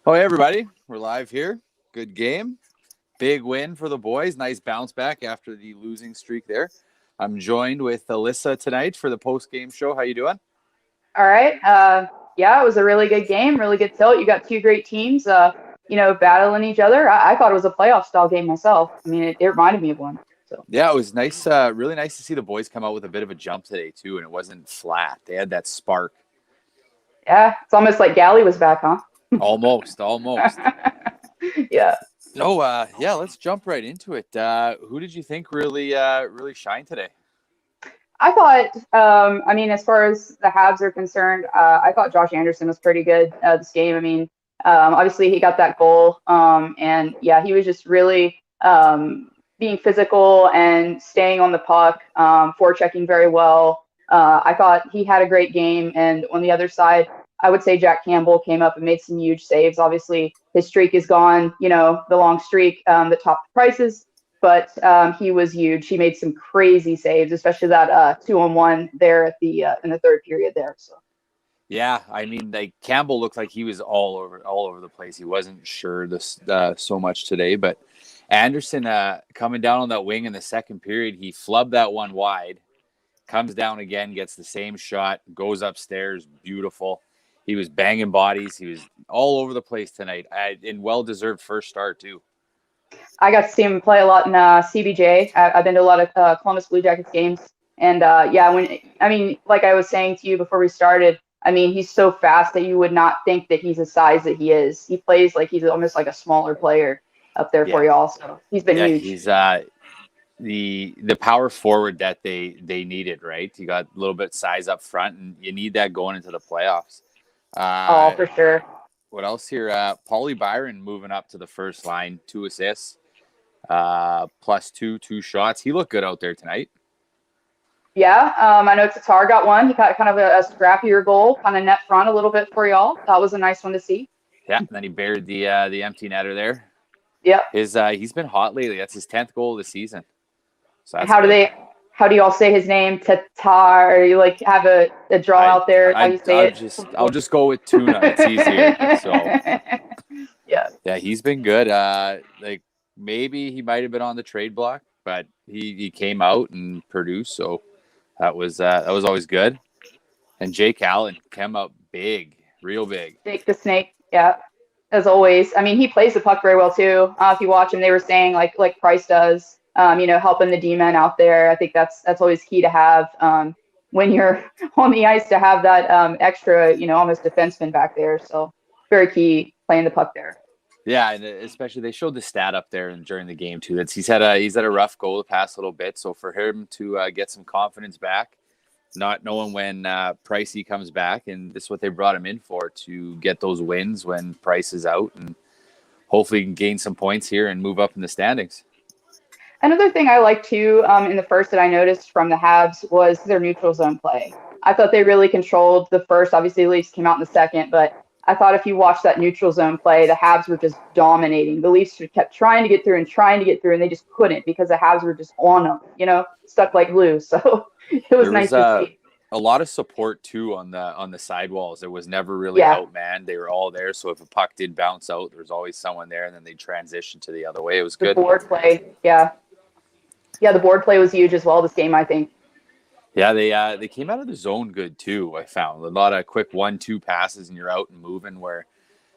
Oh, hey, everybody. We're live here. Good game. Big win for the boys. Nice bounce back after the losing streak there. I'm joined with Alyssa tonight for the post-game show. How you doing? All right. Yeah, it was a really good game, really good tilt. You got two great teams, battling each other. I thought it was a playoff style game myself. I mean, it reminded me of one. So Yeah, it was nice. Really nice to see the boys come out with a bit of a jump today, too, and it wasn't flat. They had that spark. yeah, it's almost like Galley was back, huh? Almost. Yeah. No, yeah, let's jump right into it. Who did you think really shined today? I thought, as far as the Habs are concerned, I thought Josh Anderson was pretty good this game. Obviously he got that goal, and yeah, he was just really being physical and staying on the puck, forechecking very well. I thought he had a great game, and on the other side, I would say Jack Campbell came up and made some huge saves. Obviously, his streak is gone, the long streak that topped the prices. But he was huge. He made some crazy saves, especially that 2-on-1 there at the in the third period there. So Yeah, like Campbell looked like he was all over the place. He wasn't sure this so much today, but Anderson coming down on that wing in the second period, he flubbed that one wide, comes down again, gets the same shot, goes upstairs, beautiful. He was banging bodies. He was all over the place tonight, and well-deserved first start too. I got to see him play a lot in CBJ. I've been to a lot of Columbus Blue Jackets games, and like I was saying to you before we started, he's so fast that you would not think that he's the size that he is. He plays like he's almost like a smaller player up there for y'all. So he's been huge. He's the power forward that they needed, right? You got a little bit size up front, and you need that going into the playoffs. For sure. What else here? Paulie Byron moving up to the first line, 2 assists, plus two shots. He looked good out there tonight. Yeah, I know Tatar got one. He got kind of a scrappier goal, kind of net front a little bit for y'all. That was a nice one to see. Yeah, and then he buried the empty netter there. Yeah. He's been hot lately. That's his 10th goal of the season. So how do y'all say his name? Tatar? You like have a draw out there? How you say it? I'll just go with tuna. It's easier. So yeah, he's been good. Like maybe he might have been on the trade block, but he came out and produced. So that was always good. And Jake Allen came up big, real big. Jake the Snake, yeah, as always. He plays the puck very well too. If you watch him, they were saying like Price does. Helping the D-men out there. I think that's always key to have when you're on the ice, to have that extra, almost defenseman back there. So very key playing the puck there. Yeah, and especially they showed the stat up there and during the game too. That he's had a rough goal the past little bit. So for him to get some confidence back, not knowing when Pricey comes back, and this is what they brought him in for, to get those wins when Price is out, and hopefully can gain some points here and move up in the standings. Another thing I liked too in the first that I noticed from the Habs was their neutral zone play. I thought they really controlled the first. Obviously, the Leafs came out in the second, but I thought if you watched that neutral zone play, the Habs were just dominating. The Leafs kept trying to get through, and they just couldn't because the Habs were just on them, stuck like glue. So it was nice to see. A lot of support too on the sidewalls. It was never really outmanned. They were all there. So if a puck did bounce out, there was always someone there, and then they transitioned to the other way. It was good. The board play, yeah. Yeah, the board play was huge as well this game, I think. Yeah, they came out of the zone good too, I found. A lot of quick 1-2 passes and you're out and moving, where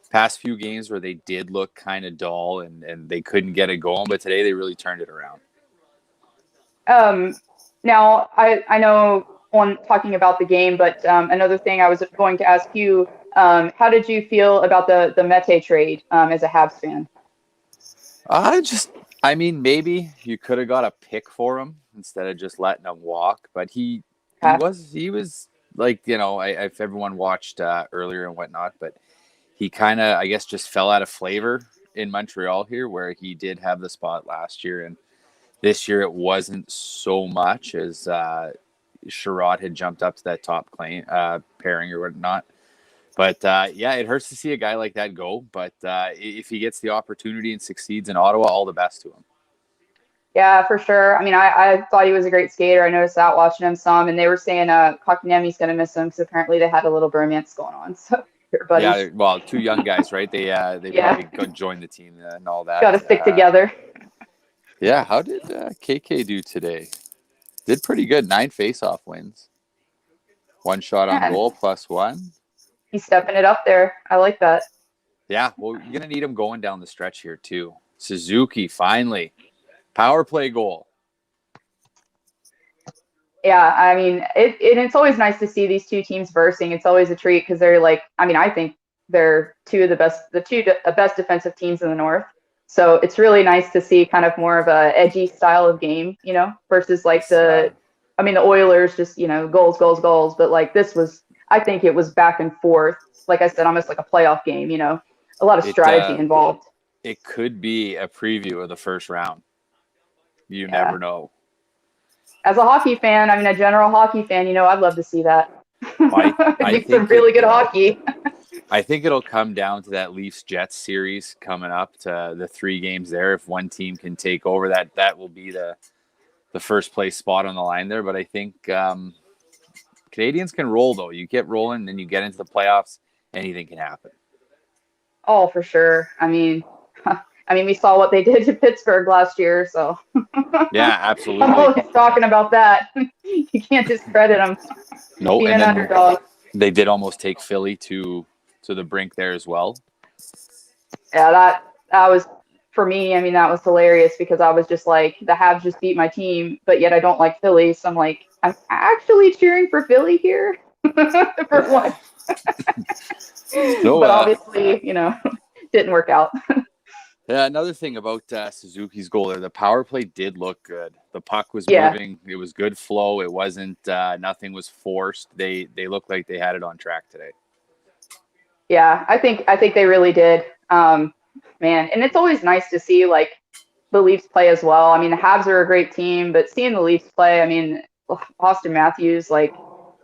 past few games where they did look kind of dull and they couldn't get it going, but today they really turned it around. Now, I know on talking about the game, but another thing I was going to ask you, how did you feel about the Mete trade as a Habs fan? Maybe you could have got a pick for him instead of just letting him walk. But he was like, if everyone watched earlier and whatnot, but he kind of, I guess, just fell out of flavor in Montreal here, where he did have the spot last year. And this year it wasn't so much, as Sherrod had jumped up to that top pairing or whatnot. But, it hurts to see a guy like that go. But if he gets the opportunity and succeeds in Ottawa, all the best to him. Yeah, for sure. I thought he was a great skater. I noticed that watching him some, and they were saying Kotkaniemi's going to miss him because apparently they had a little bromance going on. So They're buddies. Yeah, well, two young guys, right? They probably could join the team and all that. Got to stick together. Yeah, how did KK do today? Did pretty good. 9 face-off wins. 1 shot on goal +1. He's stepping it up there. I like that. Yeah, well, you're going to need him going down the stretch here, too. Suzuki, finally. Power play goal. Yeah, I mean, it's always nice to see these two teams versing. It's always a treat because they're like, I mean, I think they're the best defensive teams in the North. So it's really nice to see kind of more of a edgy style of game, versus like the Oilers just, goals, goals, goals. But like this was, I think it was back and forth. Like I said, almost like a playoff game, a lot of strategy involved. It could be a preview of the first round. You never know. As a hockey fan, a general hockey fan, I'd love to see that. I think some really good hockey. I think it'll come down to that Leafs-Jets series coming up, to the 3 games there. If one team can take over, that will be the first place spot on the line there. But I think Canadiens can roll, though. You get rolling, then you get into the playoffs, anything can happen. Oh, for sure. I mean, we saw what they did to Pittsburgh last year, so. Yeah, absolutely. I'm always talking about that. You can't discredit them. No, being and an then underdog. They did almost take Philly to the brink there as well. Yeah, that was, for me, that was hilarious because I was just like, the Habs just beat my team, but yet I don't like Philly. So I'm like, I'm actually cheering for Philly here for once. No, but obviously, didn't work out. Yeah, another thing about Suzuki's goal there, the power play did look good. The puck was moving. It was good flow. It wasn't, nothing was forced. They looked like they had it on track today. Yeah, I think they really did. Man, and it's always nice to see like the Leafs play as well. The Habs are a great team, but seeing the Leafs play, Auston Matthews, like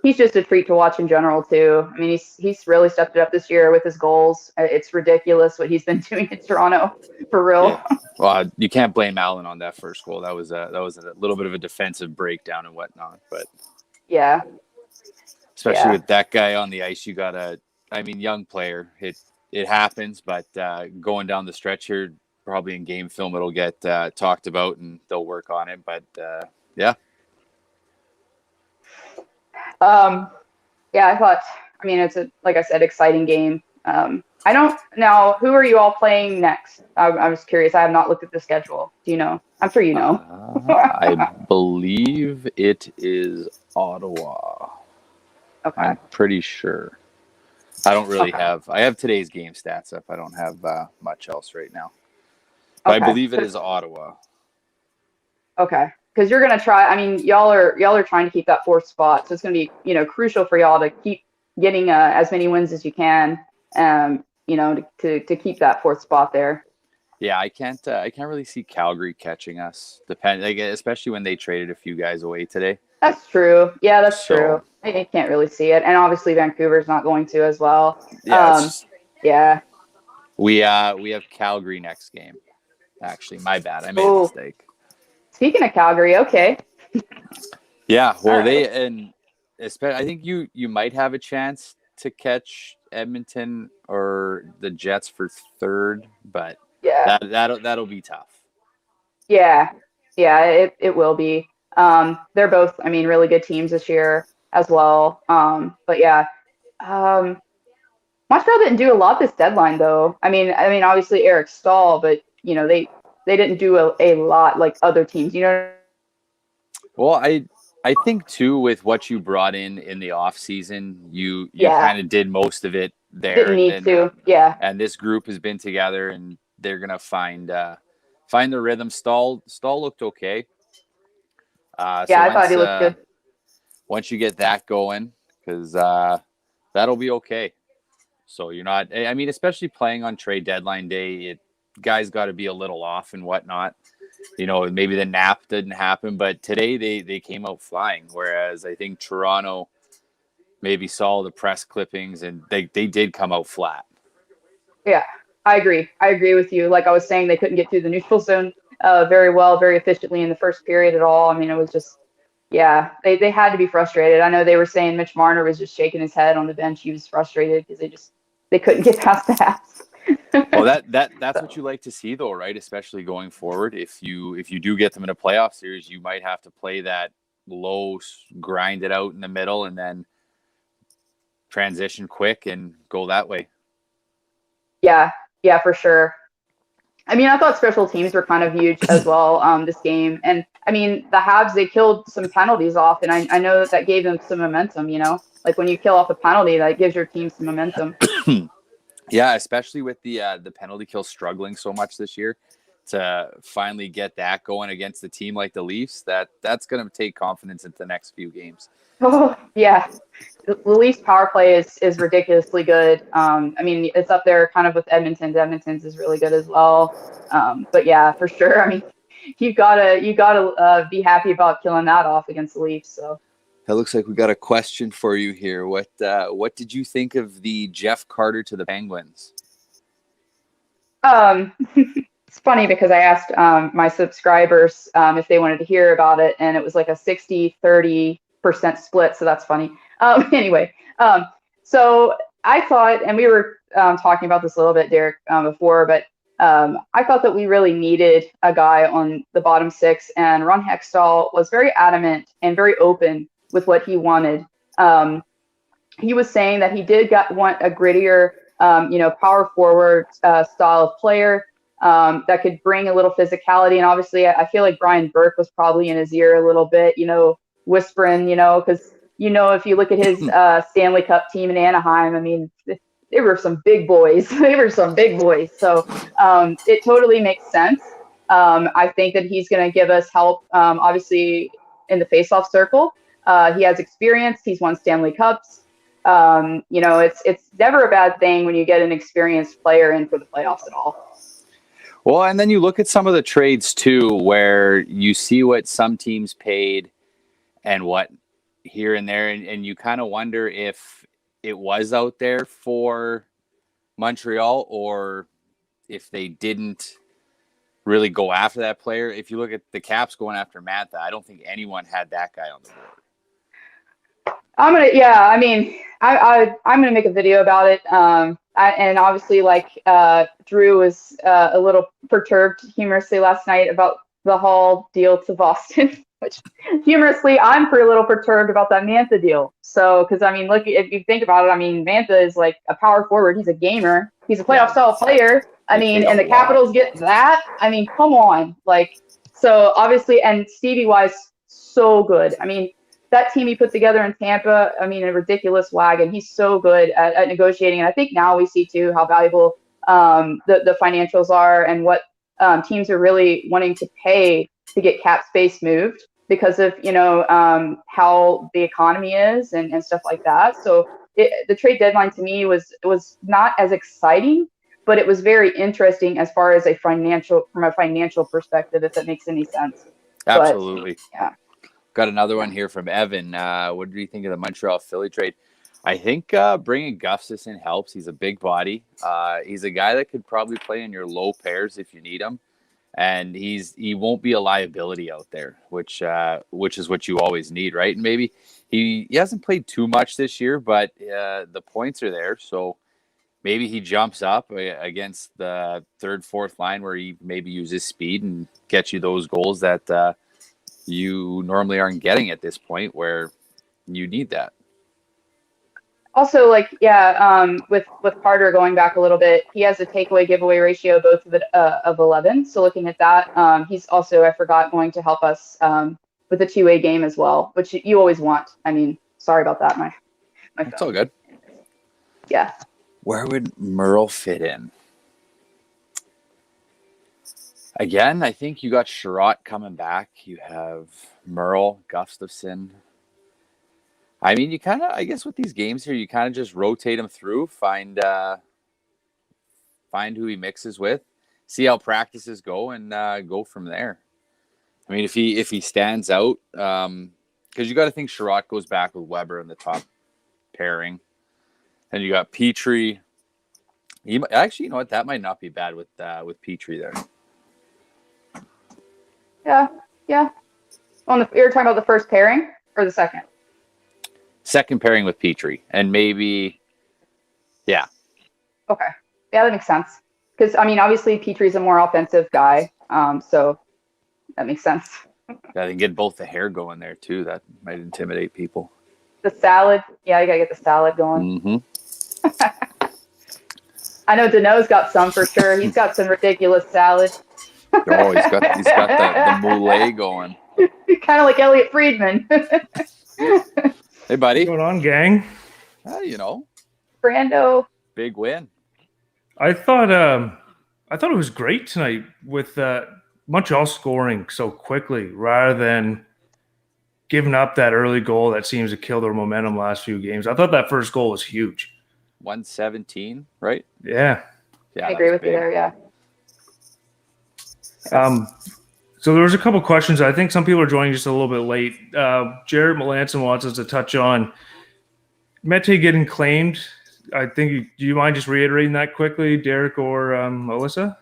he's just a treat to watch in general too. He's really stepped it up this year with his goals. It's ridiculous what he's been doing in Toronto, for real. Yeah. Well, you can't blame Allen on that first goal. That was a little bit of a defensive breakdown and whatnot, but yeah, especially with that guy on the ice, you got young player. It happens, but going down the stretch here, probably in game film, it'll get talked about and they'll work on it. But yeah. Yeah, I thought, it's like I said, exciting game. I don't now, who are you all playing next? I was curious. I have not looked at the schedule. Do you know? I'm sure you know. I believe it is Ottawa. Okay. I'm pretty sure. I don't really I have today's game stats up. I don't have much else right now. But I believe it is Ottawa. Okay. Because you're going to try, y'all are trying to keep that 4th spot. So it's going to be, crucial for y'all to keep getting as many wins as you can, to keep that 4th spot there. Yeah, I can't really see Calgary catching us, especially when they traded a few guys away today. That's true. Yeah, that's true. I can't really see it. And obviously Vancouver's not going to as well. Yeah. Yeah. We have Calgary next game. Actually, my bad. I made a mistake. Speaking of Calgary, okay. Yeah, well, I think you might have a chance to catch Edmonton or the Jets for 3rd, but yeah, that'll be tough. Yeah, it will be. They're both, really good teams this year as well. But yeah, Montreal didn't do a lot this deadline though. Obviously Eric Stahl, but they didn't do a lot like other teams, Well, I think too, with what you brought in the off season, you kind of did most of it there. Didn't need to. Yeah. And this group has been together, and they're gonna find the rhythm. Stahl looked okay. I thought he looked good. Once you get that going, because that'll be okay. So you're not. Especially playing on trade deadline day, guys got to be a little off and whatnot. Maybe the nap didn't happen, but today they came out flying. Whereas I think Toronto maybe saw the press clippings and they did come out flat. Yeah, I agree with you. Like I was saying, they couldn't get through the neutral zone very well, very efficiently in the first period at all. It was just, they had to be frustrated. I know they were saying Mitch Marner was just shaking his head on the bench. He was frustrated because they couldn't get past the Habs. Well, that's what you like to see, though, right? Especially going forward. If you do get them in a playoff series, you might have to play that low, grind it out in the middle, and then transition quick and go that way. Yeah, for sure. I mean, I thought special teams were kind of huge as well this game. And, I mean, the Habs, they killed some penalties off, and I know that gave them some momentum, you know? Like, when you kill off a penalty, that gives your team some momentum. Yeah, especially with the penalty kill struggling so much this year. To finally get that going against a team like the Leafs, that's going to take confidence into the next few games. Oh, yeah. The Leafs power play is ridiculously good. I mean, it's up there kind of with Edmonton's. Edmonton's is really good as well. But yeah, for sure. I mean, you gotta be happy about killing that off against the Leafs. So that looks like we got a question for you here. What did you think of the Jeff Carter to the Penguins? It's funny because I asked my subscribers if they wanted to hear about it, and it was like a 60-30% split. So that's funny. Anyway, so I thought, and we were talking about this a little bit, Derrick, before, but I thought that we really needed a guy on the bottom six, and Ron Hextall was very adamant and very open with what he wanted. He was saying that he did want a grittier, power forward style of player that could bring a little physicality. And obviously, I feel like Brian Burke was probably in his ear a little bit, whispering, because, if you look at his Stanley Cup team in Anaheim, I mean, they were some big boys. So it totally makes sense. I think that he's going to give us help, obviously, in the faceoff circle. He has experience. He's won Stanley Cups. It's never a bad thing when you get an experienced player in for the playoffs at all. Well, and then you look at some of the trades too, where you see what some teams paid and what here and there, and you kind of wonder if it was out there for Montreal or if they didn't really go after that player. If you look at the Caps going after Mete, I don't think anyone had that guy on the board. I'm gonna make a video about it. And obviously, Drew was a little perturbed humorously last night about the Hall deal to Boston, which humorously I'm a little perturbed about that Mantha deal. So, because I mean, look, if you think about it, I mean, Mantha is like a power forward. He's a gamer. He's a playoff style player. I mean, and the Capitals get that. I mean, come on, so obviously, and Stevie Y's so good. I mean, that team he put together in Tampa, I mean, a ridiculous wagon. He's so good at negotiating. And I think now we see, too, how valuable the financials are and what teams are really wanting to pay to get cap space moved because of, how the economy is and stuff like that. So the trade deadline to me was not as exciting, but it was very interesting as far as from a financial perspective, if that makes any sense. Absolutely. But, yeah. Got another one here from Evan. What do you think of the Montreal Philly trade? I think bringing Gustafsson helps. He's a big body. He's a guy that could probably play in your low pairs if you need him, and he won't be a liability out there, which is what you always need, right? And maybe he hasn't played too much this year, but the points are there, so maybe he jumps up against the third, fourth line where he maybe uses speed and gets you those goals that you normally aren't getting at this point where you need that. Also, with Carter going back a little bit, he has a takeaway giveaway ratio both of 11. So looking at that, he's also, I forgot, going to help us with the two-way game as well, which you always want. I mean, sorry about that, my It's all good. Yeah. Where would Merle fit in? Again, I think you got Sherratt coming back. You have Merle, Gustafsson. I mean, you kind of, I guess with these games here, you kind of just rotate them through, find who he mixes with, see how practices go, and go from there. I mean, if he stands out, because you got to think Sherratt goes back with Weber in the top pairing, and you got Petrie. Actually, you know what? That might not be bad with Petrie there. Yeah. You're talking about the first pairing or the second? Second pairing with Petrie, and maybe, yeah. Okay. Yeah, that makes sense. Because, I mean, obviously Petrie's a more offensive guy, so that makes sense. Yeah, they can get both the hair going there, too. That might intimidate people. The salad. Yeah, you got to get the salad going. Mm-hmm. I know Dano's got some for sure. He's got some ridiculous salad. Oh, he's got the moulet going. Kind of like Elliot Friedman. Hey, buddy. What's going on, gang? Brando. Big win. I thought it was great tonight with Montreal scoring so quickly rather than giving up that early goal that seems to kill their momentum last few games. I thought that first goal was huge. 117, right? Yeah. I agree with you there, yeah. So there was a couple questions. I think some people are joining just a little bit late. Jared Melanson wants us to touch on Mete getting claimed. I think, do you mind just reiterating that quickly, Derrick or Alyssa?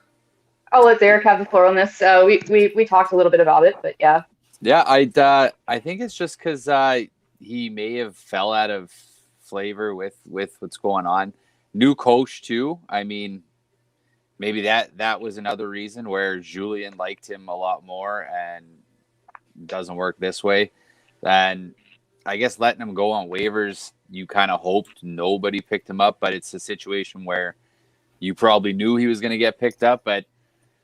I'll let Derrick have the floor on this. We talked a little bit about it, but yeah. Yeah, I think it's just because he may have fell out of flavor with what's going on. New coach too. I mean, maybe that was another reason where Julien liked him a lot more and doesn't work this way. And I guess letting him go on waivers, you kind of hoped nobody picked him up, but it's a situation where you probably knew he was going to get picked up. But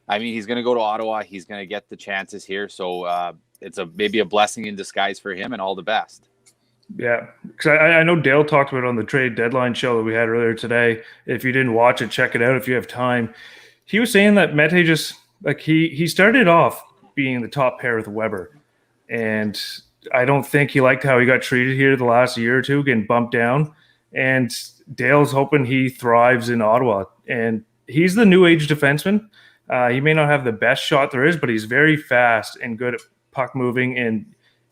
I mean, he's going to go to Ottawa. He's going to get the chances here. So it's maybe a blessing in disguise for him, and all the best. Yeah, because I know Dale talked about it on the trade deadline show that we had earlier today. If you didn't watch it, check it out if you have time. He was saying that Mete just he started off being the top pair with Weber, and I don't think he liked how he got treated here the last year or two, getting bumped down. And Dale's hoping he thrives in Ottawa, and he's the new age defenseman. He may not have the best shot there is, but he's very fast and good at puck moving and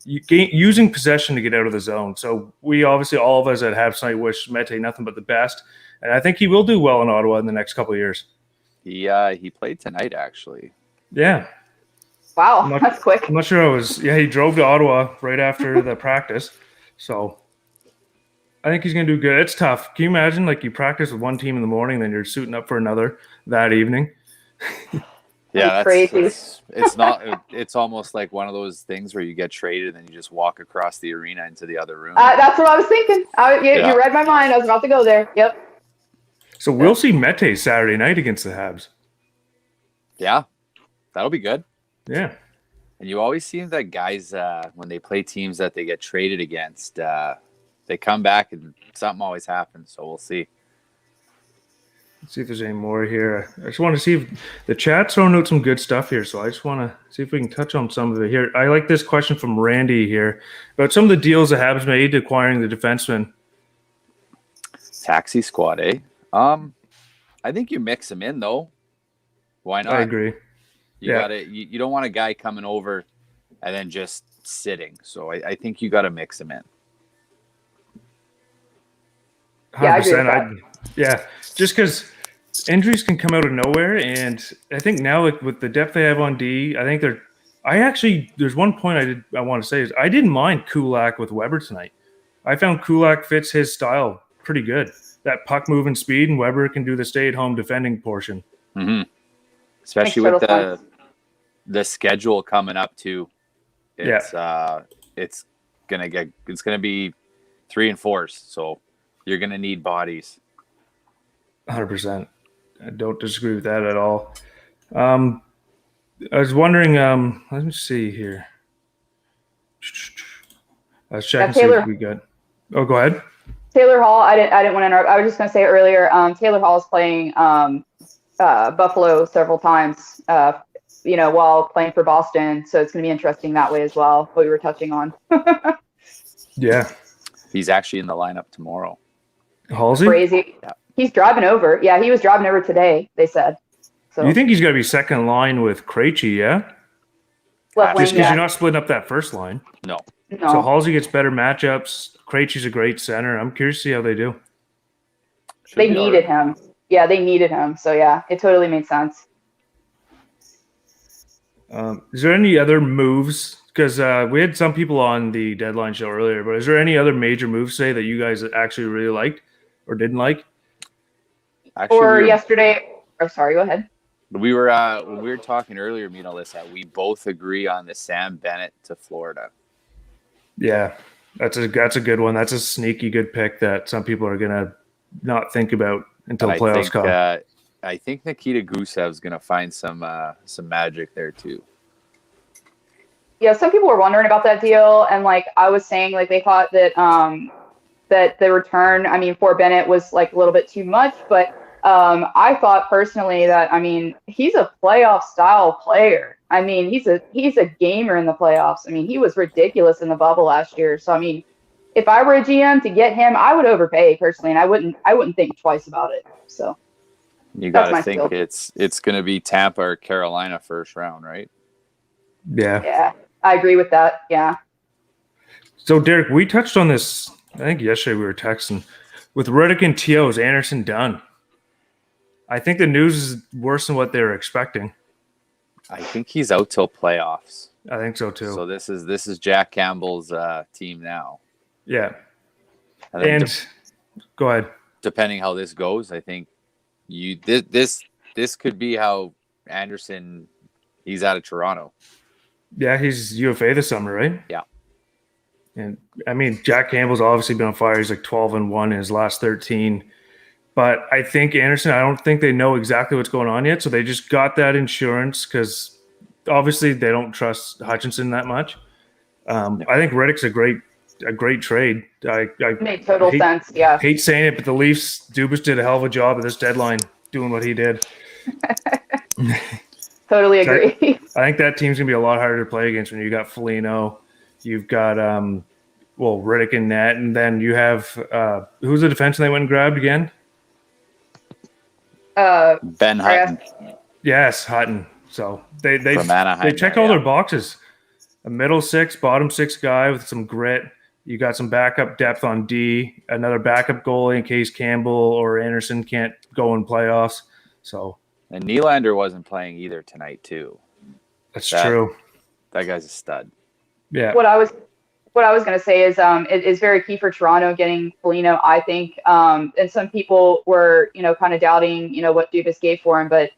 using possession to get out of the zone. So we obviously, all of us at Habs tonight, wish Mete nothing but the best. And I think he will do well in Ottawa in the next couple of years. He played tonight, actually. Yeah. Wow, that's quick. I'm not sure he drove to Ottawa right after the practice. So I think he's going to do good. It's tough. Can you imagine, you practice with one team in the morning, then you're suiting up for another that evening? Yeah, that's crazy. It's almost like one of those things where you get traded and then you just walk across the arena into the other room. That's what I was thinking. You read my mind. I was about to go there. Yep. So we'll see Mete Saturday night against the Habs. Yeah, that'll be good. Yeah. And you always see that guys, when they play teams that they get traded against, they come back and something always happens. So we'll see. Let's see if there's any more here. I just want to see if the chat's throwing out some good stuff here. So I just want to see if we can touch on some of it here. I like this question from Randy here about some of the deals that Habs made acquiring the defenseman. Taxi squad, eh? I think you mix them in though. Why not? I agree. You don't want a guy coming over and then just sitting. So I think you got to mix them in. 100%. Just because injuries can come out of nowhere, and I think now with the depth they have on D, I think there's one point I want to say is I didn't mind Kulak with Weber tonight. I found Kulak fits his style pretty good. That puck moving speed, and Weber can do the stay-at-home defending portion. Mm-hmm. Especially with the schedule coming up too. It's gonna be 3 and 4s, so you're gonna need bodies. 100%. I don't disagree with that at all. I was wondering, let me see here. I was checking to see if we got. Oh, go ahead. Taylor Hall, I didn't want to interrupt. I was just going to say earlier, Taylor Hall is playing Buffalo several times, while playing for Boston. So it's going to be interesting that way as well, what we were touching on. Yeah. He's actually in the lineup tomorrow. Halsey? Crazy. Yeah. He's driving over. Yeah, he was driving over today, they said. So you think he's going to be second line with Krejci, yeah? Left Just lane, because you're not splitting up that first line. No. So Halsey gets better matchups. Krejci's a great center. I'm curious to see how they do. They needed him. Yeah, they needed him. So, yeah, it totally made sense. Is there any other moves? Because we had some people on the deadline show earlier, but is there any other major moves, say, that you guys actually really liked or didn't like? Or yesterday. Oh, sorry. Go ahead. We were when we were talking earlier, me and Alyssa, we both agree on the Sam Bennett to Florida. Yeah, that's a good one. That's a sneaky good pick that some people are gonna not think about until the playoffs come. I think Nikita Gusev's gonna find some magic there too. Yeah, some people were wondering about that deal, and like I was saying, like they thought that that the return, I mean, for Bennett was like a little bit too much, but I thought personally that, I mean, he's a playoff style player. I mean, he's a gamer in the playoffs. I mean, he was ridiculous in the bubble last year. So I mean, if I were a GM to get him, I would overpay personally, and I wouldn't think twice about it. So you got to think it's going to be Tampa or Carolina first round, right? Yeah. Yeah, I agree with that. Yeah. So Derek, we touched on this. I think yesterday we were texting with Reddick and T.O.'s Anderson done. I think the news is worse than what they were expecting. I think he's out till playoffs. I think so too. So this is Jack Campbell's team now. Yeah. And go ahead. Depending how this goes, I think this could be how Anderson, he's out of Toronto. Yeah, he's UFA this summer, right? Yeah. And I mean, Jack Campbell's obviously been on fire. He's like 12-1 in his last 13. But I think Anderson, I don't think they know exactly what's going on yet. So they just got that insurance because obviously they don't trust Hutchinson that much. I think Reddick's a great trade. I made total sense. Yeah. Hate saying it, but the Leafs, Dubas did a hell of a job at this deadline doing what he did. Totally agree. I think that team's gonna be a lot harder to play against when you got Foligno, you've got Reddick and net, and then you have who's the defenseman they went and grabbed again? Ben Hutton. Yes, Hutton. So they Anaheim, check all their boxes. A middle six, bottom six guy with some grit. You got some backup depth on D, another backup goalie in case Campbell or Anderson can't go in playoffs. So and Nylander wasn't playing either tonight too. That's true. That guy's a stud. Yeah. What I was going to say is it is very key for Toronto getting Foligno, I think. And some people were, kind of doubting, what Dubas gave for him, but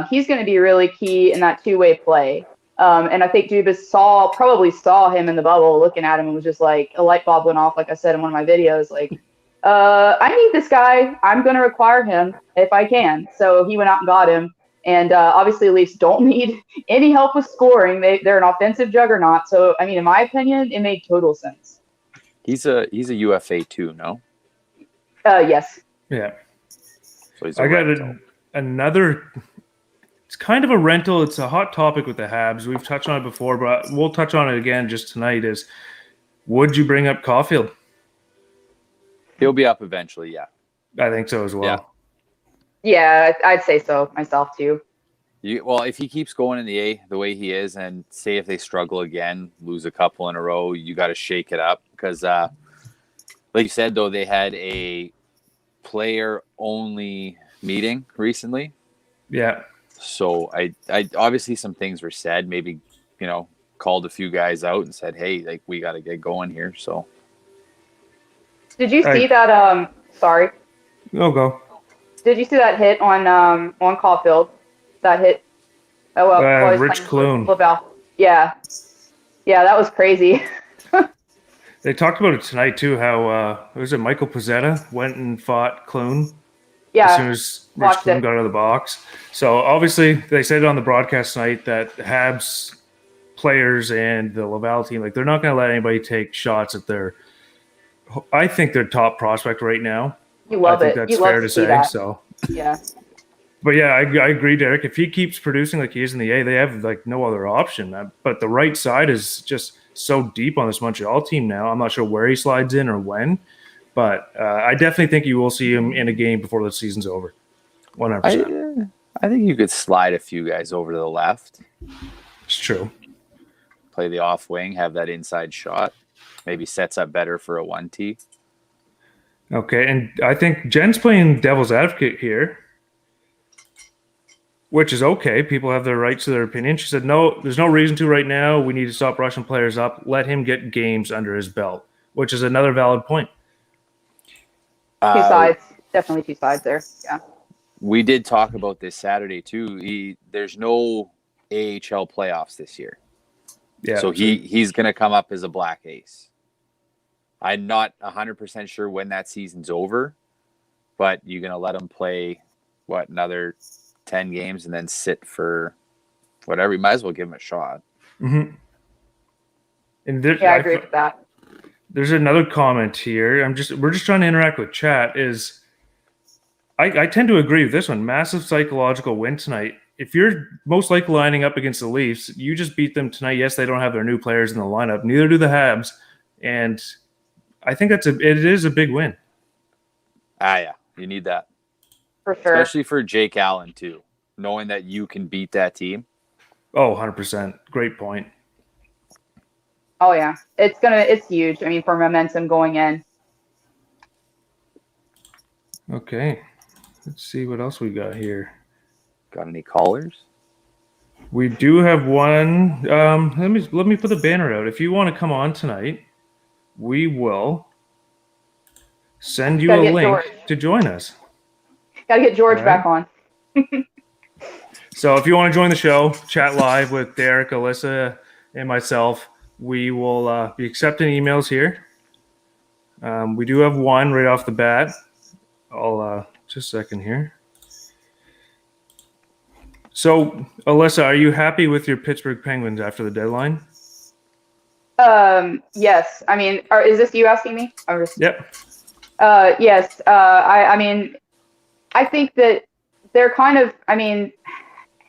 he's going to be really key in that two-way play. And I think Dubas probably saw him in the bubble looking at him and was just like, a light bulb went off, like I said in one of my videos, like, I need this guy. I'm going to require him if I can. So he went out and got him. And obviously, Leafs don't need any help with scoring. They're an offensive juggernaut. So, I mean, in my opinion, it made total sense. He's a UFA too, no? Yes. Yeah. So he's I got another. It's kind of a rental. It's a hot topic with the Habs. We've touched on it before, but we'll touch on it again just tonight. Is would you bring up Caulfield? He'll be up eventually. Yeah. I think so as well. Yeah. Yeah, I'd say so myself too. Well, if he keeps going in the A the way he is, and say if they struggle again, lose a couple in a row, you got to shake it up because, like you said, though, they had a player-only meeting recently. Yeah. So I obviously some things were said. Maybe called a few guys out and said, "Hey, like we got to get going here." So. Did you see that? Sorry. No, go. Did you see that hit on Caulfield? That hit. Oh well. Rich Clune. Yeah. Yeah, that was crazy. They talked about it tonight too. How was it? Michael Pezzetta went and fought Clune. Yeah. As soon as Rich Clune got out of the box. So obviously they said on the broadcast tonight that Habs players and the Laval team, like they're not going to let anybody take shots at their. I think their top prospect right now. You love it. That's fair to say. That. So yeah. But yeah, I agree, Derek. If he keeps producing like he is in the A, they have like no other option. But the right side is just so deep on this Montreal team now. I'm not sure where he slides in or when, but I definitely think you will see him in a game before the season's over. 100%. I think you could slide a few guys over to the left. It's true. Play the off wing, have that inside shot. Maybe sets up better for a 1T. Okay, and I think Jen's playing devil's advocate here, which is okay. People have their rights to their opinion. She said, no, there's no reason to right now. We need to stop rushing players up. Let him get games under his belt, which is another valid point. Two sides. Definitely two sides there. Yeah. we did talk about this Saturday too. There's no AHL playoffs this year. Yeah. So he's going to come up as a black ace. I'm not 100% sure when that season's over, but you're going to let him play, another 10 games and then sit for whatever. You might as well give him a shot. Mm-hmm. And I agree with that. There's another comment here. We're just trying to interact with chat. I tend to agree with this one. Massive psychological win tonight. If you're most likely lining up against the Leafs, you just beat them tonight. Yes, they don't have their new players in the lineup. Neither do the Habs. And I think it is a big win. Yeah. You need that. For sure. Especially for Jake Allen, too. Knowing that you can beat that team. Oh, 100%. Great point. Oh, yeah. It's huge. I mean, for momentum going in. Okay. Let's see what else we got here. Got any callers? We do have one. Let me put the banner out. If you want to come on tonight, we will send you a link to join us. Got to get George back on. So if you want to join the show, chat live with Derrick, Alyssa, and myself, we will be accepting emails here. We do have one right off the bat. I'll just a second here. So, Alyssa, are you happy with your Pittsburgh Penguins after the deadline? Yes. I mean, is this you asking me? Yep. Yes. I mean, I think that they're kind of, I mean,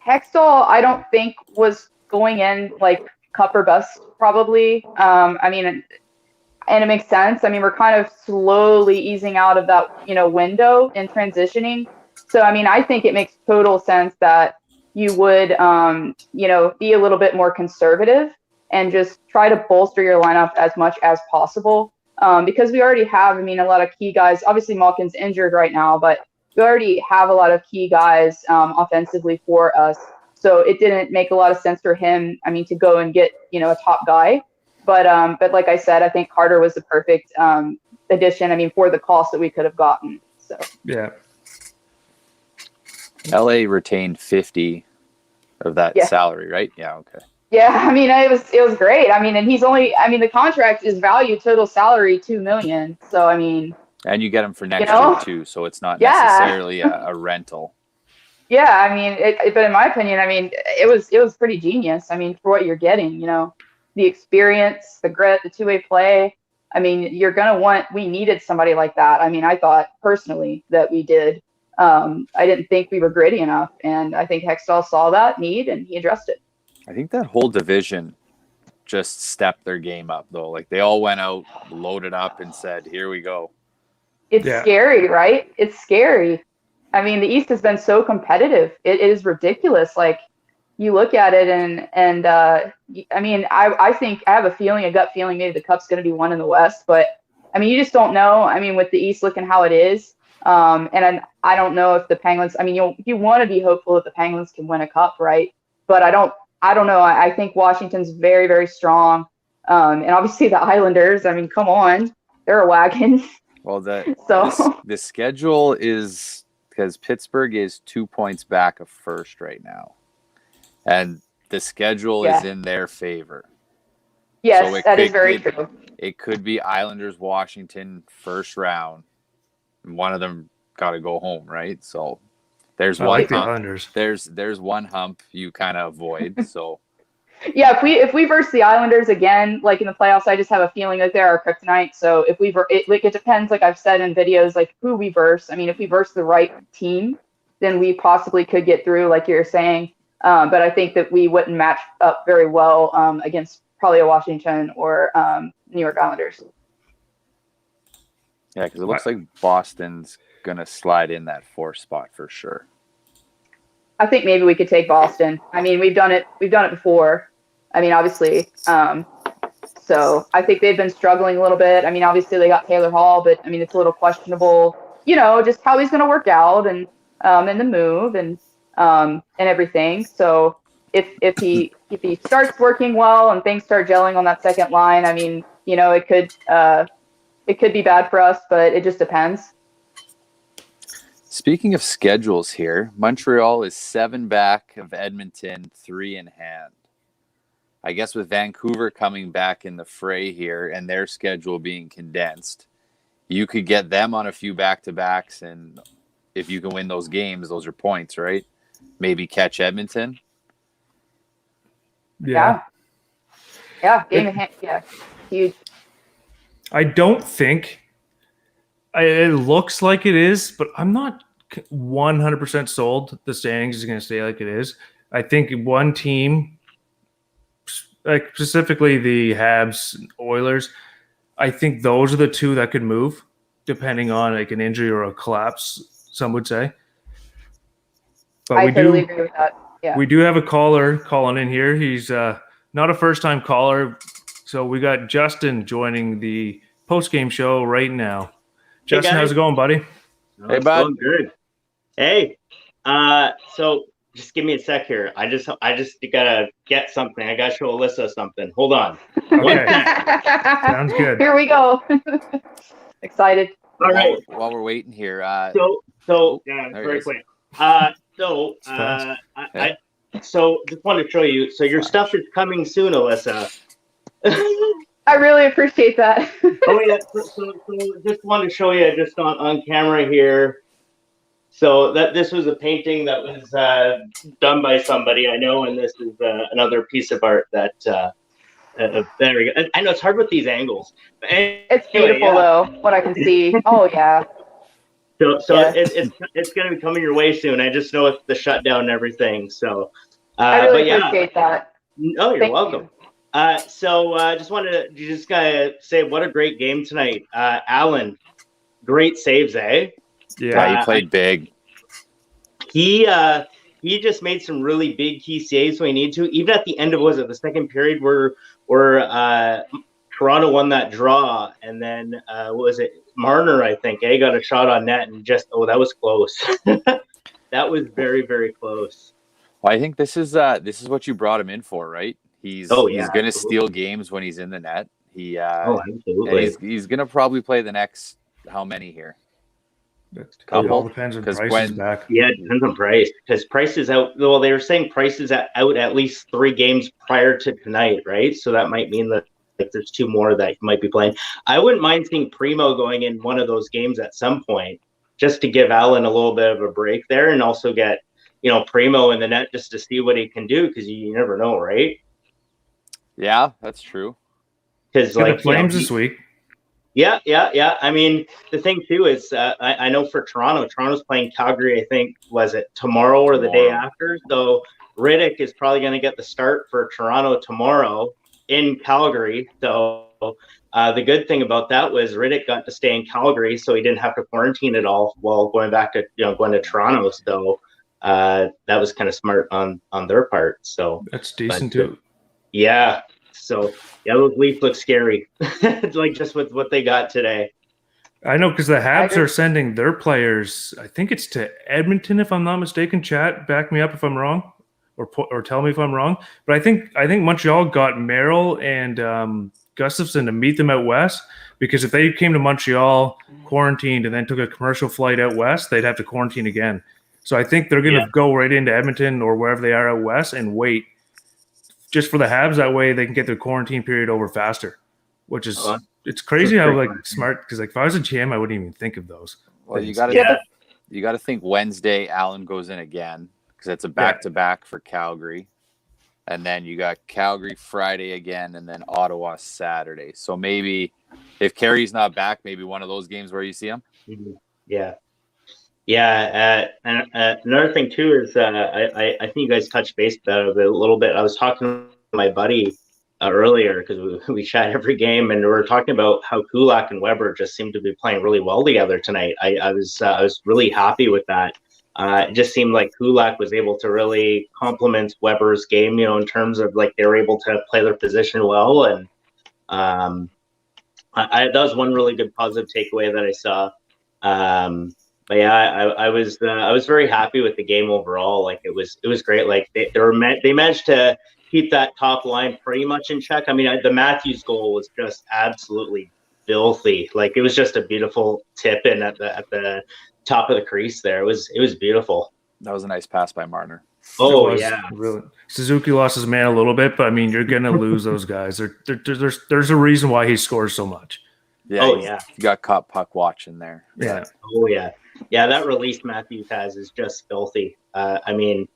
Hextall, I don't think was going in like cup or bust probably. I mean, and it makes sense. I mean, we're kind of slowly easing out of that, window and transitioning. So, I mean, I think it makes total sense that you would, be a little bit more conservative and just try to bolster your lineup as much as possible. Because we already have, I mean, a lot of key guys. Obviously, Malkin's injured right now, but we already have a lot of key guys offensively for us. So it didn't make a lot of sense for him, I mean, to go and get, a top guy. But like I said, I think Carter was the perfect addition, I mean, for the cost that we could have gotten. So yeah. LA retained 50 of that salary, right? Yeah, okay. Yeah, I mean, it was great. I mean, and he's only, I mean, the contract is value total salary $2 million. So I mean, and you get him for next year too, so it's not necessarily a rental. Yeah, I mean, but in my opinion, I mean, it was pretty genius. I mean, for what you're getting, the experience, the grit, the two-way play. I mean, we needed somebody like that. I mean, I thought personally that we did. I didn't think we were gritty enough, and I think Hextall saw that need and he addressed it. I think that whole division just stepped their game up, though. Like, they all went out, loaded up, and said, "Here we go." It's scary, right? It's scary. I mean, the East has been so competitive. It is ridiculous. Like, you look at it and I mean, I think I have a gut feeling maybe the Cup's going to be won in the West, but I mean, you just don't know. I mean, with the East looking how it is, and I don't know if the Penguins, I mean, you want to be hopeful that the Penguins can win a Cup, right? But I don't know. I think Washington's very, very strong. And obviously the Islanders, I mean, come on, they're a wagon. Well, the schedule is, because Pittsburgh is 2 points back of first right now. And the schedule is in their favor. Yes, so that is very true. It could be Islanders, Washington, first round. One of them got to go home, right? So there's one hump. There's one hump you kind of avoid. So yeah, if we verse the Islanders again, like in the playoffs, I just have a feeling that they're our kryptonite. So if it depends, like I've said in videos, like who we verse. I mean, if we verse the right team, then we possibly could get through, like you're saying. But I think that we wouldn't match up very well against probably a Washington or New York Islanders. Yeah, because it looks like Boston's gonna slide in that 4th spot for sure. I think maybe we could take Boston. I mean, we've done it before. I mean, obviously. So I think they've been struggling a little bit. I mean, obviously they got Taylor Hall, but I mean, it's a little questionable, just how he's going to work out and the move and everything. So if he starts working well and things start gelling on that second line, I mean, it could be bad for us, but it just depends. Speaking of schedules here, Montreal is 7 back of Edmonton, 3 in hand. I guess with Vancouver coming back in the fray here and their schedule being condensed, you could get them on a few back-to-backs, and if you can win those games, those are points, right? Maybe catch Edmonton. Yeah. Game in hand. Yeah, huge. I don't think it looks like it is, but I'm not 100% sold the standings is going to stay like it is. I think one team, like specifically the Habs Oilers, I think those are the two that could move depending on like an injury or a collapse, some would say. But I totally agree with that. Yeah. We do have a caller calling in here. He's not a first-time caller, so we got Justin joining the post-game show right now. Justin, how's it going, buddy? Hey, bud. Going good. Hey, so just give me a sec here. I just gotta get something. I gotta show Alyssa something. Hold on. Okay. Sounds good. Here we go. Excited. All right. While we're waiting here. So yeah, very quick. I just wanted to show you. So your stuff is coming soon, Alyssa. I really appreciate that. Oh yeah. So just wanted to show you just on camera here. So this was a painting that was done by somebody I know, and this is another piece of art that. There we go. I know it's hard with these angles. It's beautiful though, what I can see. Oh yeah. So it's going to be coming your way soon. I just know it's the shutdown and everything. So I really appreciate that. Oh, you're welcome. Just wanted to just say what a great game tonight. Alan, great saves, eh? Yeah, he played big. He just made some really big key saves when he needed to. Even at the end of the second period where Toronto won that draw, and then what was it? Marner, I think, got a shot on net, and that was close. That was very, very close. Well, I think this is what you brought him in for, right? He's going to steal games when he's in the net. Absolutely. He's going to probably play the next how many here? Couple. It all depends on Price is back. Yeah, it depends on Price, because Price is out. Well, they were saying Price is out at least 3 games prior to tonight, right? So that might mean that there's 2 more that he might be playing. I wouldn't mind seeing Primo going in one of those games at some point, just to give Allen a little bit of a break there, and also get Primo in the net just to see what he can do, because you never know, right? Yeah, that's true. Because the Flames this week. Yeah. I mean, the thing too is, I know for Toronto's playing Calgary. I think was it tomorrow or the day after. So Riddick is probably going to get the start for Toronto tomorrow in Calgary. So the good thing about that was Riddick got to stay in Calgary, so he didn't have to quarantine at all while going back to going to Toronto. So that was kind of smart on their part. So that's decent too. Yeah. So those Leafs look scary, like just with what they got today. I know, because the Habs are sending their players. I think it's to Edmonton, if I'm not mistaken. Chat, back me up if I'm wrong, or tell me if I'm wrong. But I think Montreal got Merrill and Gustafson to meet them out west, because if they came to Montreal, quarantined, and then took a commercial flight out west, they'd have to quarantine again. So I think they're going to go right into Edmonton or wherever they are out west and wait. Just for the Habs, that way they can get their quarantine period over faster, which is it's crazy how smart, because if I was a GM, I wouldn't even think of those. Well, you got to think Wednesday Allen goes in again, because it's a back-to-back for Calgary, and then you got Calgary Friday again, and then Ottawa Saturday. So maybe if Carey's not back, maybe one of those games where you see him. Mm-hmm. Yeah. And another thing too is I think you guys touched base about it a little bit. I was talking to my buddy earlier, because we chat every game, and we were talking about how Kulak and Weber just seemed to be playing really well together tonight. I was really happy with that. It just seemed like Kulak was able to really complement Weber's game, in terms of like they were able to play their position well, and that was one really good positive takeaway that I saw. But yeah, I was very happy with the game overall. Like it was great. Like they managed to keep that top line pretty much in check. I mean, the Matthews goal was just absolutely filthy. Like it was just a beautiful tip in at the top of the crease there. It was beautiful. That was a nice pass by Marner. Oh yeah, really. Suzuki lost his man a little bit, but I mean, you're gonna lose those guys. There's a reason why he scores so much. Yeah, he got caught puck watching there. Yeah. Oh yeah. That release Matthews has is just filthy. I mean,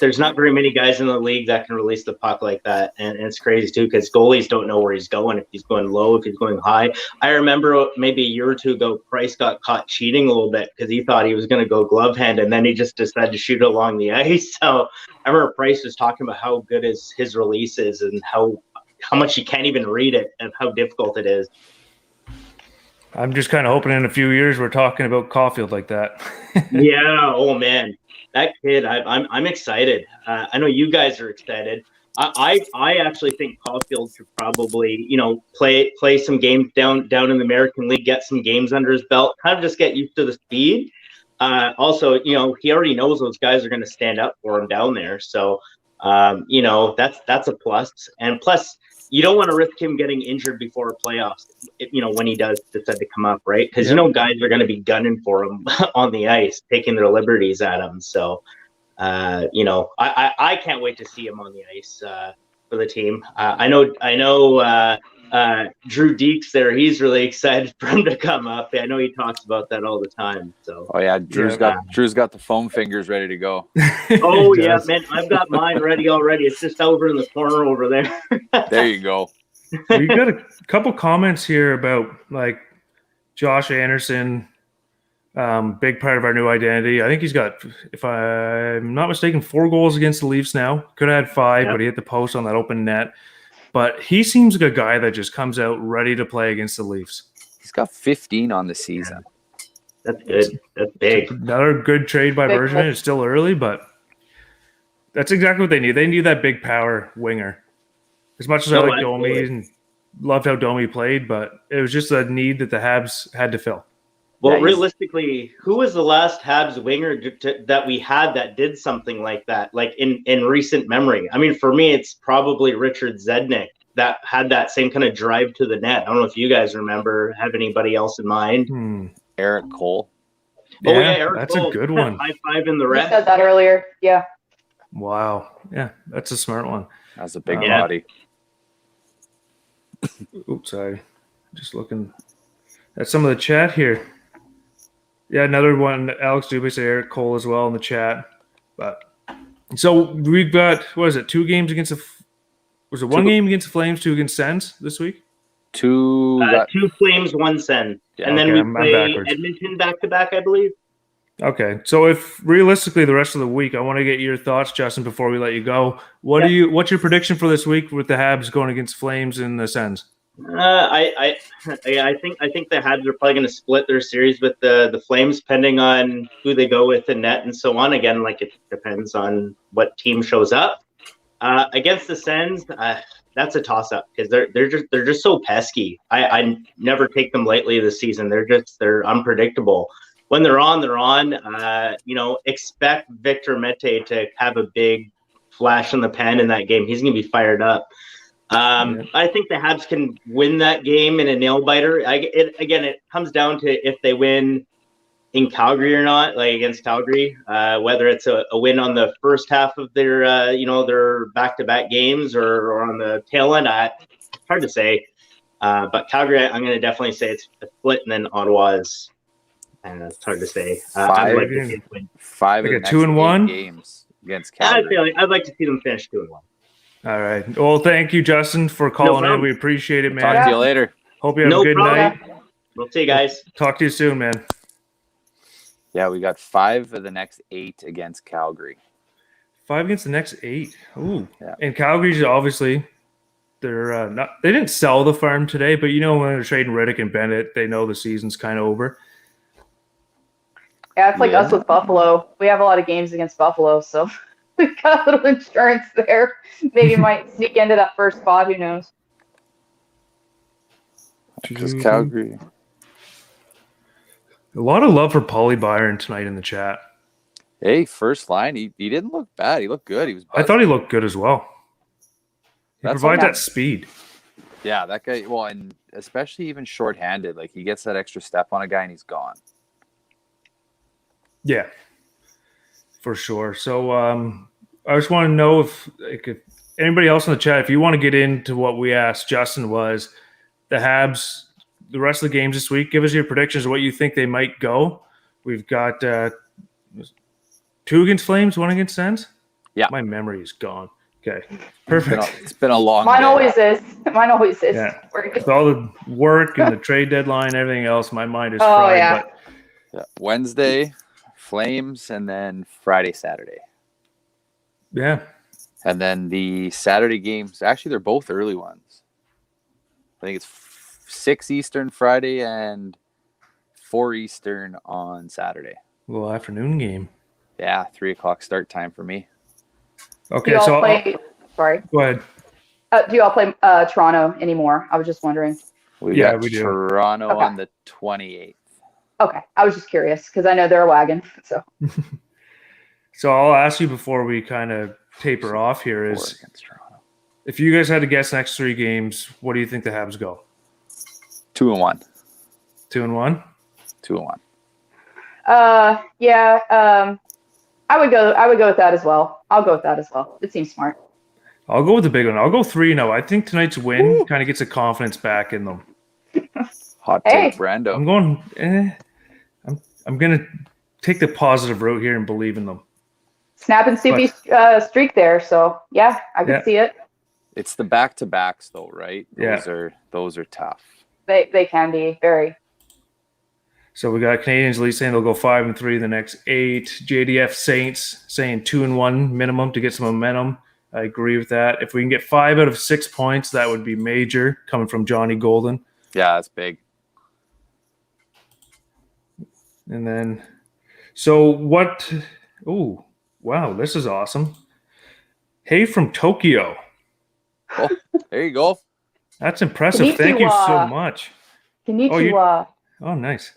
there's not very many guys in the league that can release the puck like that, and it's crazy too because goalies don't know where he's going, if he's going low, if he's going high. I remember maybe a year or two ago, Price got caught cheating a little bit because he thought he was going to go glove hand, and then he just decided to shoot along the ice. So I remember Price was talking about how good his release is and how much he can't even read it and how difficult it is. I'm just kind of hoping in a few years we're talking about Caulfield like that. Yeah. Oh man. That kid, I'm excited. I know you guys are excited. I actually think Caulfield should probably, play some games down in the American League, get some games under his belt, kind of just get used to the speed. Also, he already knows those guys are going to stand up for him down there. So, that's a plus. And plus, you don't want to risk him getting injured before a playoffs, when he does decide to come up, right? Because, guys are going to be gunning for him on the ice, taking their liberties at him. So, I can't wait to see him on the ice for the team. I know Drew Deeks there, he's really excited for him to come up. I know he talks about that all the time. So. Oh yeah, Drew's got the foam fingers ready to go. Oh yeah, man, I've got mine ready already. It's just over in the corner over there. There you go. We got a couple comments here about like Josh Anderson, big part of our new identity. I think he's got, if I'm not mistaken, 4 goals against the Leafs now. Could have had 5, but he hit the post on that open net. But he seems like a guy that just comes out ready to play against the Leafs. He's got 15 on the season. That's good. That's big. Another good trade by Bergevin. It's still early, but that's exactly what they need. They need that big power winger. As much as I like Domi and loved how Domi played, but it was just a need that the Habs had to fill. Well, realistically, who was the last Habs winger that we had that did something like that, like in recent memory? I mean, for me, it's probably Richard Zednik that had that same kind of drive to the net. I don't know if you guys remember, have anybody else in mind? Eric Cole. Oh, yeah, Eric that's Cole. A good one. High five in the red. I said that earlier. Yeah. Wow. Yeah, that's a smart one. That's a big body. Oops, sorry. Just looking at some of the chat here. Yeah, another one. Alex Dubé said Eric Cole as well in the chat. But so we've got, what is it? 2 games against was it 1 game against the Flames, 2 against Sens this week? 2 Flames, 1 Sens, and then we play Edmonton back to back, I believe. Okay, so if realistically the rest of the week, I want to get your thoughts, Justin, before we let you go. What's your prediction for this week with the Habs going against Flames and the Sens? I think the Habs are probably going to split their series with the Flames, depending on who they go with in net and so on. Again, like it depends on what team shows up. Against the Sens, that's a toss up because they're just so pesky. I never take them lightly this season. They're unpredictable. When they're on, they're on. Expect Victor Mete to have a big flash in the pan in that game. He's going to be fired up. I think the Habs can win that game in a nail biter. It comes down to if they win in Calgary or not, like against Calgary, whether it's a win on the first half of their back-to-back games or on the tail end. It's hard to say. But Calgary, I'm going to definitely say it's a split, and then Ottawa is. And it's hard to say. I'd like to see them win 5 of the next 2-1 games against Calgary. I'd like to see them finish 2-1. All right. Well, thank you, Justin, for calling in. We appreciate it, man. Talk to you later. Hope you have a good night. We'll see you guys. Talk to you soon, man. Yeah, we got 5 of the next 8 against Calgary. 5 against the next 8. Ooh. Yeah. And Calgary's obviously they're not. They didn't sell the farm today, but when they're trading Riddick and Bennett, they know the season's kind of over. Yeah, it's like us with Buffalo. We have a lot of games against Buffalo, so we've got a little insurance there. Maybe might sneak into that first spot. Who knows? Because Calgary. A lot of love for Paulie Byron tonight in the chat. Hey, first line, he didn't look bad. He looked good. He was. I thought he looked good as well. He provides that speed. Yeah, that guy. Well, and especially even shorthanded, like he gets that extra step on a guy and he's gone. Yeah, for sure. So I just want to know if anybody else in the chat, if you want to get into what we asked Justin, was the Habs, the rest of the games this week, give us your predictions of what you think they might go. We've got 2 against Flames, 1 against Sens. Yeah. My memory is gone. Okay, perfect. It's been a long Mine day. always is. Mine always is. Yeah. With all the work and the trade deadline and everything else, my mind is Oh, fried. yeah. But Yeah. Wednesday, Flames, and then Friday, Saturday. yeah. And then the Saturday games, actually, they're both early ones. I think it's 6 Eastern Friday and 4 Eastern on Saturday. A little afternoon game. Yeah, 3 o'clock start time for me. Okay, Do you so all play? Sorry. go ahead. Do you all play Toronto anymore? I was just wondering. We Yeah, got we do. Toronto Okay. on the 28th. Okay, I was just curious because I know they're a wagon. So So I'll ask you before we kind of taper off here 4 is, against Toronto. if you guys had to guess next 3 games, what do you think the Habs go? 2-1. 2-1? 2-1. yeah. I would go with that as well. I'll go with that as well. It seems smart. I'll go with the big one. I'll go 3-0. I think tonight's win kind of gets the confidence back in them. Hot Hey. take, Brando. I'm going. I'm gonna take the positive route here and believe in them. Snap and Stevie streak there. So yeah, I can see it. It's the back-to-backs, though, right? Yeah. Those are tough. They can be very. So we got Canadiens lead saying they'll go 5-3 the next 8. JDF Saints saying 2-1 minimum to get some momentum. I agree with that. If we can get 5 out of 6 points, that would be major, coming from Johnny Golden. Yeah, that's big. And then, so what? Oh, wow, this is awesome. Hey from Tokyo. Oh, there you go. That's impressive. Thank you so much. Konnichiwa. Oh, nice.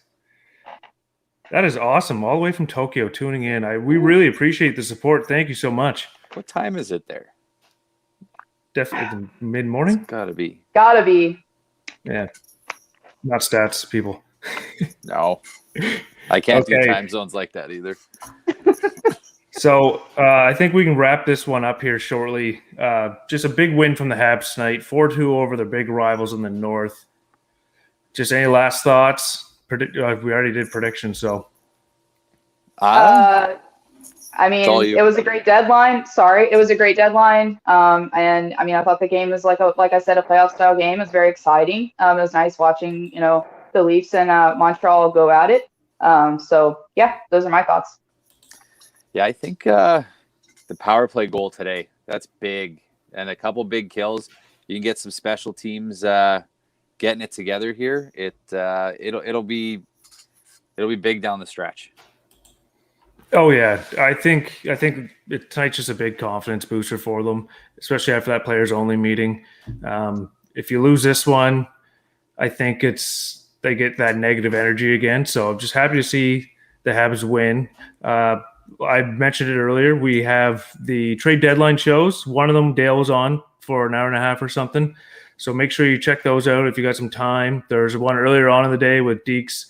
That is awesome. All the way from Tokyo tuning in. We really appreciate the support. Thank you so much. What time is it there? Definitely mid-morning. It's gotta be. Gotta be. Yeah. Not stats, people. No. I can't do Okay. time zones like that either. So I think we can wrap this one up here shortly. Just a big win from the Habs tonight. 4-2 over their big rivals in the North. Just any last thoughts? We already did predictions, so. I It's all mean, you. it was a great deadline. Sorry, it was a great deadline. And I mean, I thought the game was like I said, a playoff style game. It was very exciting. It was nice watching, the Leafs and Montreal go at it. So yeah, those are my thoughts. Yeah, I think the power play goal today, that's big. And a couple big kills. You can get some special teams getting it together here. It'll be big down the stretch. Oh yeah, I think tonight's just a big confidence booster for them, especially after that players only meeting. If you lose this one, I think they get that negative energy again. So I'm just happy to see the Habs win. I mentioned it earlier. We have the trade deadline shows. One of them Dale was on for an hour and a half or something. So make sure you check those out if you got some time. There's one earlier on in the day with Deeks,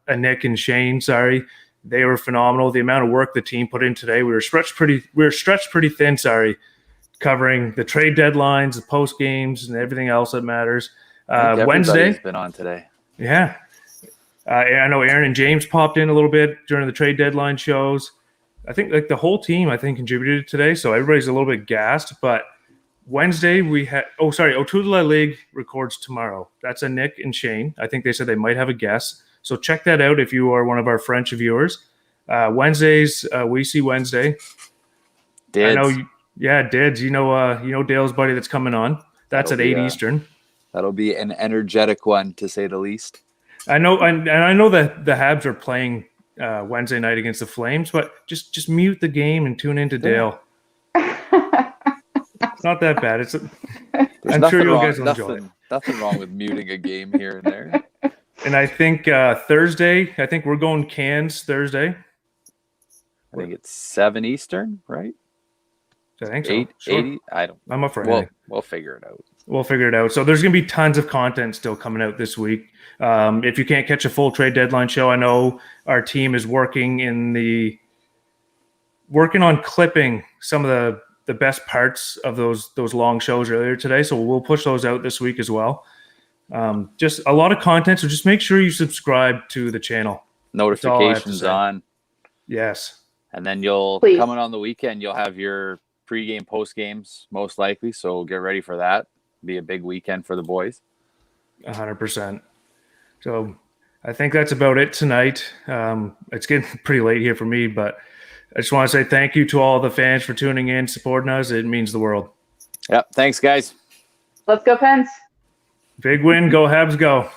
Nick and Shane. Sorry. They were phenomenal. The amount of work the team put in today, we were stretched pretty thin. Sorry, covering the trade deadlines, the post games, and everything else that matters. Wednesday Everybody's been on today. Yeah, I know Aaron and James popped in a little bit during the trade deadline shows. I think like the whole team contributed today, so everybody's a little bit gassed. But Wednesday we had Otula League records tomorrow. That's a Nick and Shane. I think they said they might have a guest. So check that out if you are one of our French viewers. Wednesdays, we see Wednesday. Dids. I know, Dids. You know Dale's buddy that's coming on. That's That'll at 8 be, Eastern. That'll be an energetic one, to say the least. I know, and I know that the Habs are playing Wednesday night against the Flames, but just mute the game and tune into Dale. It's not that bad. I'm sure you guys will enjoy it. Nothing wrong with muting a game here and there. And I think Thursday, we're going Cans Thursday. I think it's 7 Eastern, right? I think so. 8, Sure. 80. I don't. I'm up for anything. We'll figure it out. We'll figure it out. So there's going to be tons of content still coming out this week. If you can't catch a full trade deadline show, I know our team is working on clipping some of the best parts of those long shows earlier today. So we'll push those out this week as well. Just a lot of content. So just make sure you subscribe to the channel. Notifications on. Yes. And then coming on the weekend, you'll have your pregame, postgames most likely. So get ready for that. Be a big weekend for the boys. 100%. So I think that's about it tonight. It's getting pretty late here for me, but I just want to say thank you to all the fans for tuning in, supporting us. It means the world. Yep. Thanks, guys. Let's go, Pens. Big win. Go Habs, go.